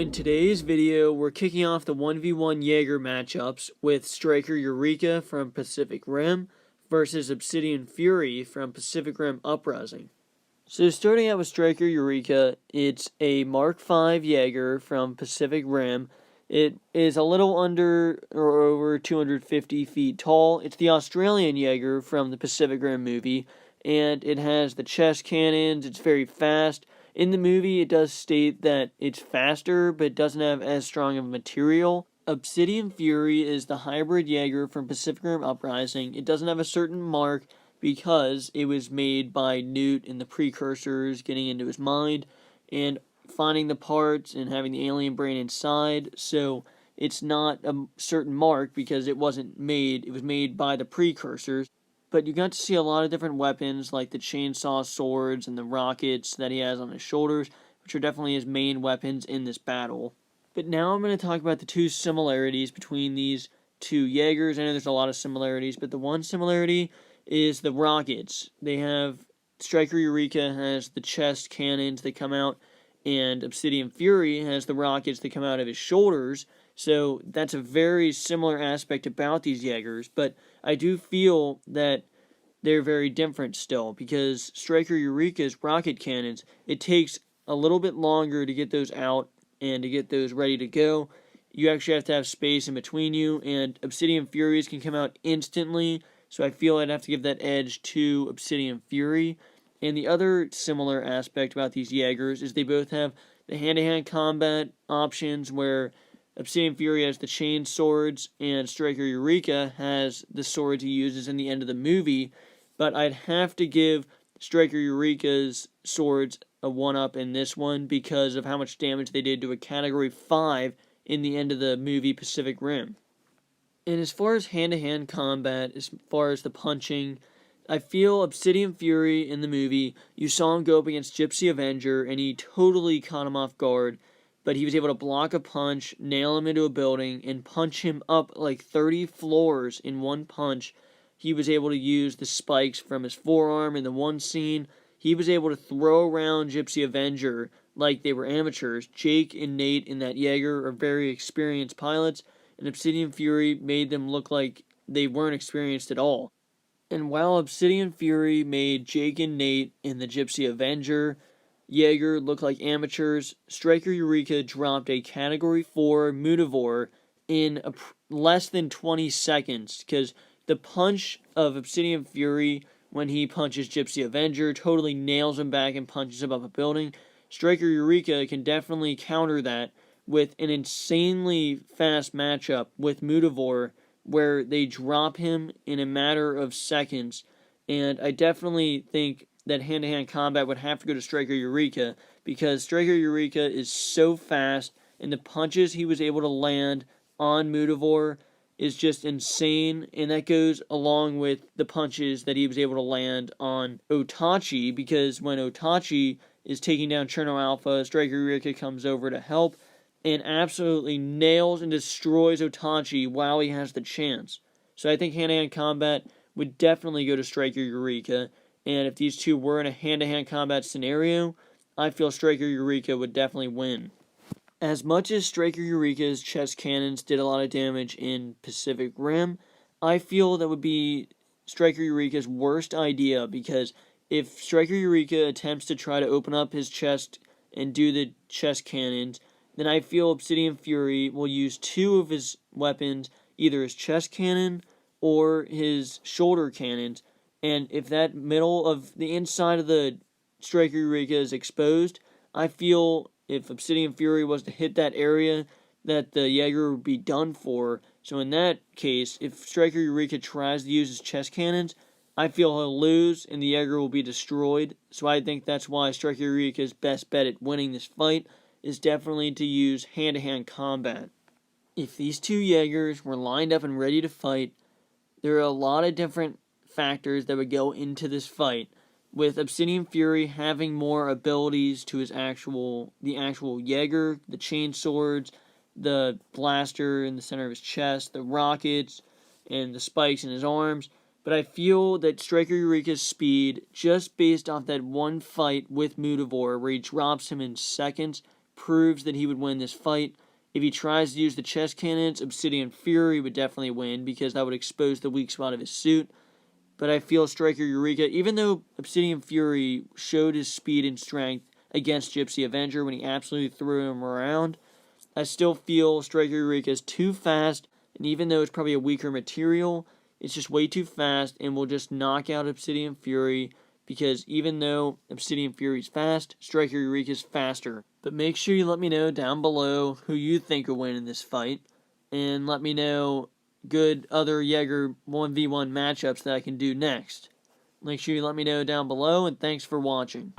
in today's video, we're kicking off the 1v1 Jaeger matchups with Striker Eureka from Pacific Rim versus Obsidian Fury from Pacific Rim Uprising. So starting out with Striker Eureka, it's a Mark V Jaeger from Pacific Rim. It is a little under or over 250 feet tall. It's the Australian Jaeger from the Pacific Rim movie, and it has the chest cannons. It's very fast. In the movie, it does state that it's faster, but it doesn't have as strong of a material. Obsidian Fury is the hybrid Jaeger from Pacific Rim Uprising. It doesn't have a certain mark because it was made by Newt and the precursors getting into his mind and finding the parts and having the alien brain inside. So it's not a certain mark because it wasn't made. It was made by the precursors. But you got to see a lot of different weapons, like the chainsaw swords and the rockets that he has on his shoulders, which are definitely his main weapons in this battle. But now I'm going to talk about the two similarities between these two Jaegers. I know there's a lot of similarities, but the one similarity is the rockets. They have, Striker Eureka has the chest cannons that come out, and Obsidian Fury has the rockets that come out of his shoulders. So that's a very similar aspect about these Jaegers, but I do feel that they're very different still, because Striker Eureka's rocket cannons, it takes a little bit longer to get those out and to get those ready to go. You actually have to have space in between you, and Obsidian Furies can come out instantly, so I feel I'd have to give that edge to Obsidian Fury. And the other similar aspect about these Jaegers is they both have the hand-to-hand combat options, where Obsidian Fury has the chain swords, and Striker Eureka has the swords he uses in the end of the movie, but I'd have to give Striker Eureka's swords a 1-up in this one because of how much damage they did to a Category 5 in the end of the movie Pacific Rim. And as far as hand-to-hand combat, as far as the punching, I feel Obsidian Fury in the movie, you saw him go up against Gypsy Avenger, and he totally caught him off guard, but he was able to block a punch, nail him into a building, and punch him up like 30 floors in one punch. He was able to use the spikes from his forearm in the one scene. He was able to throw around Gypsy Avenger like they were amateurs. Jake and Nate in that Jaeger are very experienced pilots, and Obsidian Fury made them look like they weren't experienced at all. And while Obsidian Fury made Jake and Nate in the Gypsy Avenger Jaeger look like amateurs, Striker Eureka dropped a Category 4 Mutavore in less than 20 seconds, because the punch of Obsidian Fury when he punches Gypsy Avenger totally nails him back and punches him up a building. Striker Eureka can definitely counter that with an insanely fast matchup with Mutavore, where they drop him in a matter of seconds, and I definitely think that hand-to-hand combat would have to go to Striker Eureka, because Striker Eureka is so fast, and the punches he was able to land on Mutavore is just insane, and that goes along with the punches that he was able to land on Otachi, because when Otachi is taking down Cherno Alpha, Striker Eureka comes over to help, and absolutely nails and destroys Otachi while he has the chance. So I think hand-to-hand combat would definitely go to Striker Eureka, and if these two were in a hand-to-hand combat scenario, I feel Striker Eureka would definitely win. As much as Striker Eureka's chest cannons did a lot of damage in Pacific Rim, I feel that would be Striker Eureka's worst idea, because if Striker Eureka attempts to try to open up his chest and do the chest cannons, then I feel Obsidian Fury will use two of his weapons, either his chest cannon or his shoulder cannons, and if that middle of the inside of the Striker Eureka is exposed, I feel if Obsidian Fury was to hit that area, that the Jaeger would be done for. So in that case, if Striker Eureka tries to use his chest cannons, I feel he'll lose and the Jaeger will be destroyed. So I think that's why Striker Eureka's best bet at winning this fight is definitely to use hand-to-hand combat. If these two Jaegers were lined up and ready to fight, there are a lot of different factors that would go into this fight, with Obsidian Fury having more abilities to the actual Jaeger, the chain swords, the blaster in the center of his chest, the rockets, and the spikes in his arms. But I feel that Striker Eureka's speed, just based off that one fight with Mutavore, where he drops him in seconds, proves that he would win this fight. If he tries to use the chest cannons, Obsidian Fury would definitely win because that would expose the weak spot of his suit. But I feel Striker Eureka, even though Obsidian Fury showed his speed and strength against Gypsy Avenger when he absolutely threw him around, I still feel Striker Eureka is too fast, and even though it's probably a weaker material, it's just way too fast and will just knock out Obsidian Fury, because even though Obsidian Fury is fast, Striker Eureka is faster. But make sure you let me know down below who you think will win in this fight, and let me know good other Jaeger 1v1 matchups that I can do next. Make sure you let me know down below, and thanks for watching.